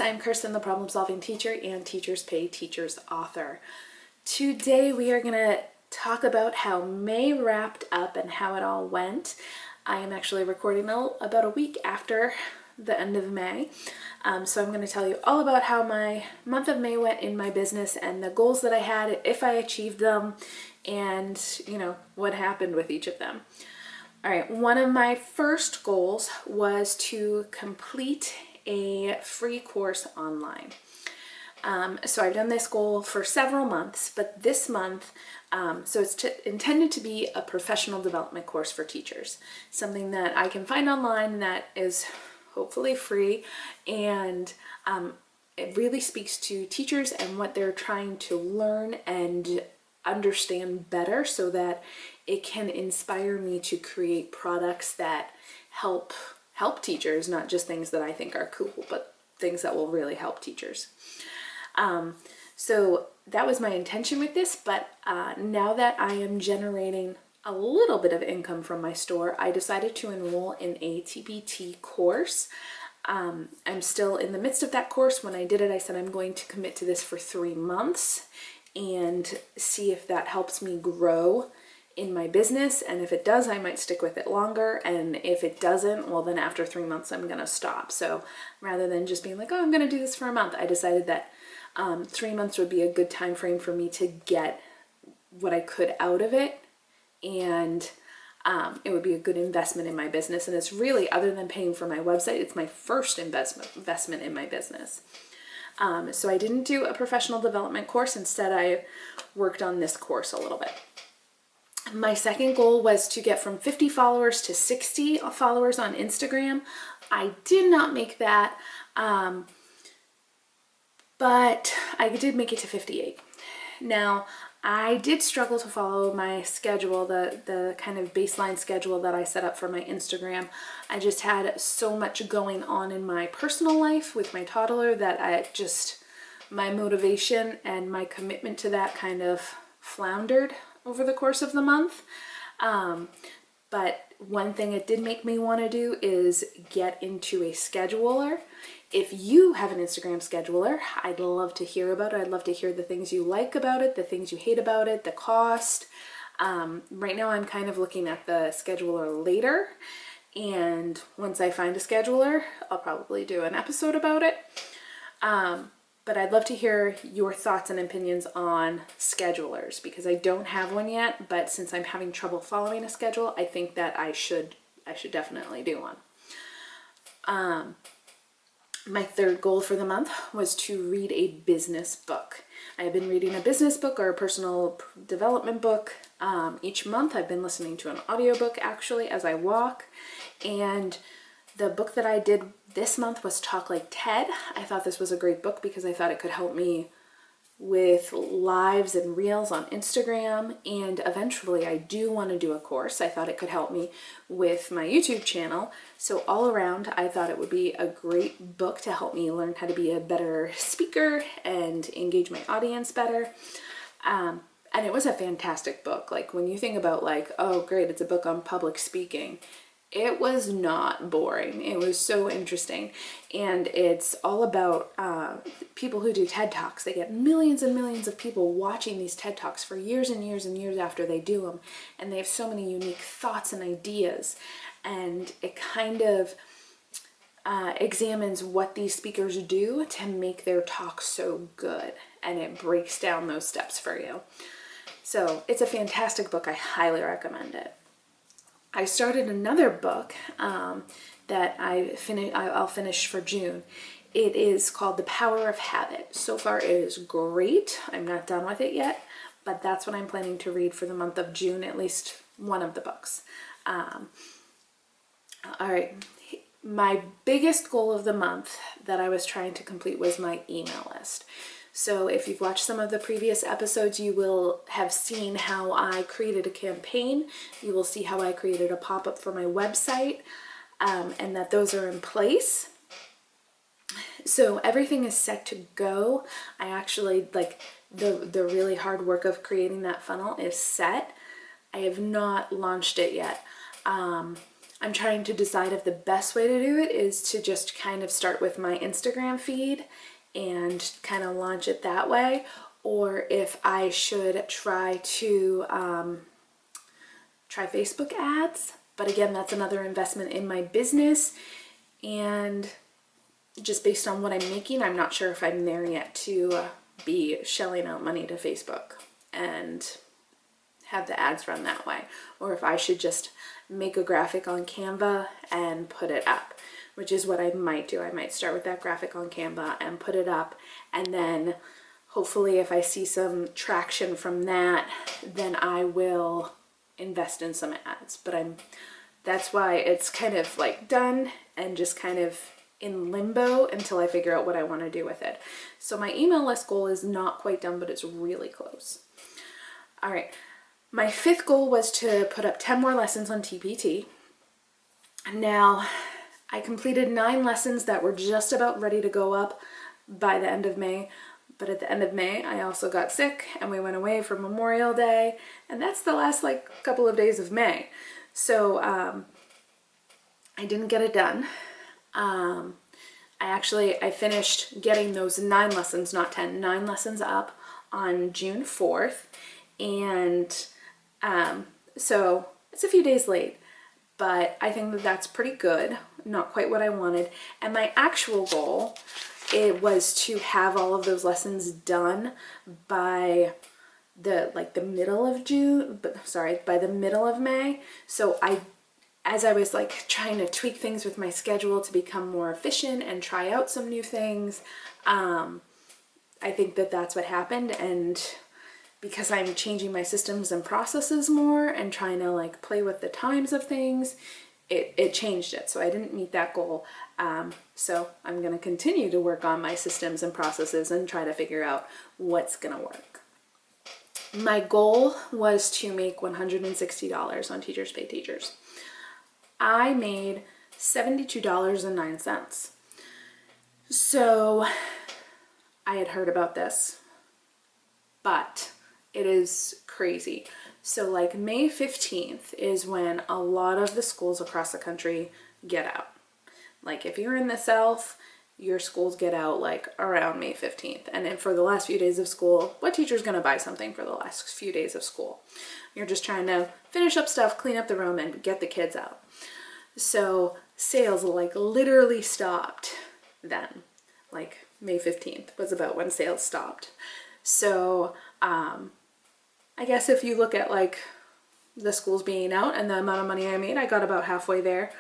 I'm Kirsten, the Problem Solving Teacher and Teachers Pay Teachers author. Today we are going to talk about how May wrapped up and how it all went. I am actually recording about a week after the end of May. So I'm going to tell you all about how my month of May went in my business and the goals that I had, if I achieved them, and what happened with each of them. All right, one of my first goals was to complete a free course online. So I've done this goal for several months, but this month, so it's intended to be a professional development course for teachers, something that I can find online that is hopefully free, and it really speaks to teachers and what they're trying to learn and understand better, so that it can inspire me to create products that help teachers, not just things that I think are cool, but things that will really help teachers. So that was my intention with this, but now that I am generating a little bit of income from my store, I decided to enroll in a TPT course. I'm still in the midst of that course. When I did it, I said I'm going to commit to this for 3 months and see if that helps me grow in my business, and if it does, I might stick with it longer, and if it doesn't, well, then after 3 months I'm gonna stop. So rather than just being like, oh, I'm gonna do this for a month, I decided that 3 months would be a good time frame for me to get what I could out of it, and it would be a good investment in my business. And it's really, other than paying for my website, it's my first investment in my business. So I didn't do a professional development course. Instead, I worked on this course a little bit. My second goal was to get from 50 followers to 60 followers on Instagram. I did not make that, but I did make it to 58. Now, I did struggle to follow my schedule, the kind of baseline schedule that I set up for my Instagram. I just had so much going on in my personal life with my toddler that my motivation and my commitment to that kind of floundered over the course of the month. But one thing it did make me want to do is get into a scheduler. If you have an Instagram scheduler, I'd love to hear about it. I'd love to hear the things you like about it, the things you hate about it, the cost. Right now I'm kind of looking at the scheduler later, and once I find a scheduler, I'll probably do an episode about it. But I'd love to hear your thoughts and opinions on schedulers, because I don't have one yet, but since I'm having trouble following a schedule, I think that I should definitely do one. My third goal for the month was to read a business book. I have been reading a business book or a personal development book each month. I've been listening to an audiobook actually as I walk, and the book that I did this month was Talk Like TED. I thought this was a great book because I thought it could help me with lives and reels on Instagram, and eventually I do want to do a course. I thought it could help me with my YouTube channel. So all around, I thought it would be a great book to help me learn how to be a better speaker and engage my audience better. And it was a fantastic book. Like, when you think about like, oh great, it's a book on public speaking, it was not boring. It was so interesting. And it's all about people who do TED Talks. They get millions and millions of people watching these TED Talks for years and years and years after they do them. And they have so many unique thoughts and ideas. And it kind of examines what these speakers do to make their talk so good. And it breaks down those steps for you. So it's a fantastic book. I highly recommend it. I started another book that I'll finish for June. It is called The Power of Habit. So far it is great. I'm not done with it yet, but that's what I'm planning to read for the month of June, at least one of the books. All right, my biggest goal of the month that I was trying to complete was my email list. So if you've watched some of the previous episodes, you will have seen how I created a campaign. You will see how I created a pop-up for my website, and that those are in place. So everything is set to go. I actually, like, the really hard work of creating that funnel is set. I have not launched it yet. I'm trying to decide if the best way to do it is to just kind of start with my Instagram feed and kind of launch it that way, or if I should try to try Facebook ads. But again, that's another investment in my business, and just based on what I'm making, I'm not sure if I'm there yet to be shelling out money to Facebook and have the ads run that way, or if I should just make a graphic on Canva and put it up, which is what I might do. I might start with that graphic on Canva and put it up, and then hopefully if I see some traction from that, then I will invest in some ads. But that's why it's kind of like done and just kind of in limbo until I figure out what I want to do with it. So my email list goal is not quite done, but it's really close. All right. My 5th goal was to put up 10 more lessons on TPT. Now, I completed 9 lessons that were just about ready to go up by the end of May. But at the end of May, I also got sick and we went away for Memorial Day. And that's the last couple of days of May. So I didn't get it done. I finished getting those 9 lessons, not 10, 9 lessons up on June 4th. And so it's a few days late, but I think that that's pretty good. Not quite what I wanted. And my actual goal, it was to have all of those lessons done by the middle of June, by the middle of May. So as I was trying to tweak things with my schedule to become more efficient and try out some new things, I think that that's what happened. And because I'm changing my systems and processes more and trying to play with the times of things, it changed it. So I didn't meet that goal. So I'm going to continue to work on my systems and processes and try to figure out what's going to work. My goal was to make $160 on Teachers Pay Teachers. I made $72.09. So I had heard about this, but it is crazy. So May 15th is when a lot of the schools across the country get out. If you're in the South, your schools get out around May 15th. And then for the last few days of school, what teacher's going to buy something for the last few days of school? You're just trying to finish up stuff, clean up the room, and get the kids out. So sales literally stopped then. May 15th was about when sales stopped. So I guess if you look at the schools being out and the amount of money I made, I got about halfway there.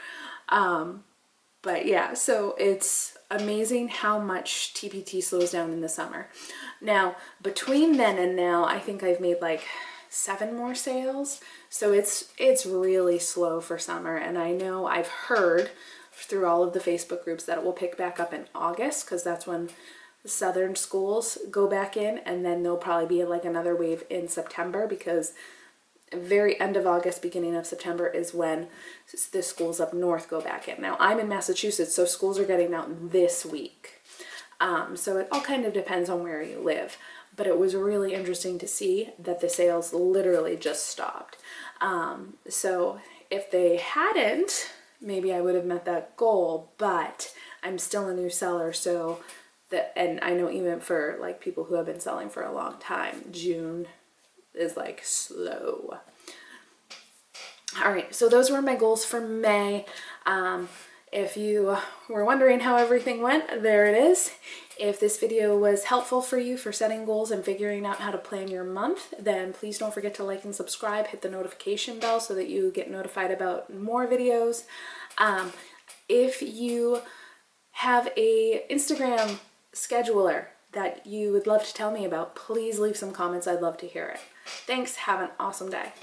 But yeah, so it's amazing how much TPT slows down in the summer. Now, between then and now, I think I've made 7 more sales. So it's really slow for summer. And I know I've heard through all of the Facebook groups that it will pick back up in August, because that's when Southern schools go back in, and then there'll probably be another wave in September, because very end of August, beginning of September is when the schools up north go back in. Now I'm in Massachusetts, so schools are getting out this week. So it all kind of depends on where you live, but it was really interesting to see that the sales literally just stopped. So if they hadn't, maybe I would have met that goal, but I'm still a new seller, so and I know even for people who have been selling for a long time, June is slow. All right, so those were my goals for May. If you were wondering how everything went, there it is. If this video was helpful for you for setting goals and figuring out how to plan your month, then please don't forget to like and subscribe, hit the notification bell so that you get notified about more videos. If you have a Instagram scheduler that you would love to tell me about, please leave some comments. I'd love to hear it. Thanks. Have an awesome day.